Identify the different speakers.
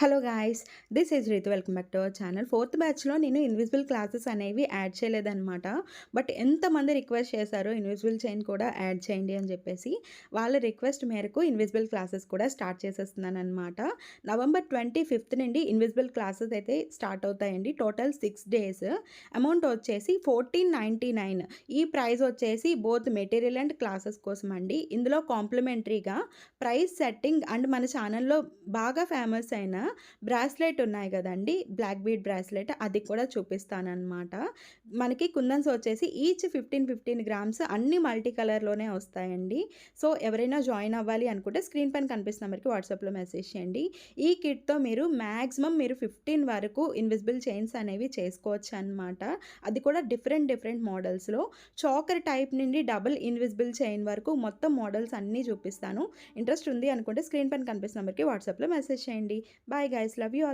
Speaker 1: Hello guys, this is Ritu. Welcome back to our channel. Fourth బ్యాచ్లో నేను invisible classes అనేవి add చేయలేదన్నమాట. But ఎంతమంది రిక్వెస్ట్ చేశారో ఇన్విజిబుల్ చైన్ కూడా యాడ్ చేయండి అని చెప్పేసి, వాళ్ళ రిక్వెస్ట్ మేరకు ఇన్విజిబుల్ క్లాసెస్ కూడా స్టార్ట్ చేసేస్తున్నాను అనమాట. నవంబర్ 25th నుండి ఇన్విజిబుల్ క్లాసెస్ అయితే స్టార్ట్ అవుతాయండి. Total 6 days. అమౌంట్ వచ్చేసి 1499. ఈ ప్రైస్ వచ్చేసి బోత్ మెటీరియల్ అండ్ క్లాసెస్ కోసం అండి. ఇందులో కాంప్లిమెంటరీగా ప్రైస్ సెట్టింగ్ అండ్ మన ఛానల్లో బాగా ఫేమస్ అయిన బ్రాస్లెట్ ఉన్నాయి కదండి, బ్లాక్ బీడ్ బ్రాస్లెట్, అది కూడా చూపిస్తానన్నమాట. మనకి కుందన్స్ వచ్చేసి ఈచ్ 15 grams అన్ని మల్టీ కలర్లోనే వస్తాయండి. సో ఎవరైనా జాయిన్ అవ్వాలి అనుకుంటే స్క్రీన్ పైన కనిపిస్తున్న నెంబర్కి వాట్సాప్లో మెసేజ్ చేయండి. ఈ కిట్తో మీరు మ్యాక్సిమం 15 వరకు ఇన్విజిబుల్ చైన్స్ అనేవి చేసుకోవచ్చు అనమాట. అది కూడా డిఫరెంట్ మోడల్స్లో, చాకర్ టైప్ నుండి డబుల్ ఇన్విజిబుల్ చైన్ వరకు మొత్తం మోడల్స్ అన్నీ చూపిస్తాను. ఇంట్రెస్ట్ ఉంది అనుకుంటే స్క్రీన్ పైన కనిపిస్తున్న నెంబర్కి వాట్సాప్లో మెసేజ్ చేయండి. Bye guys, love you all.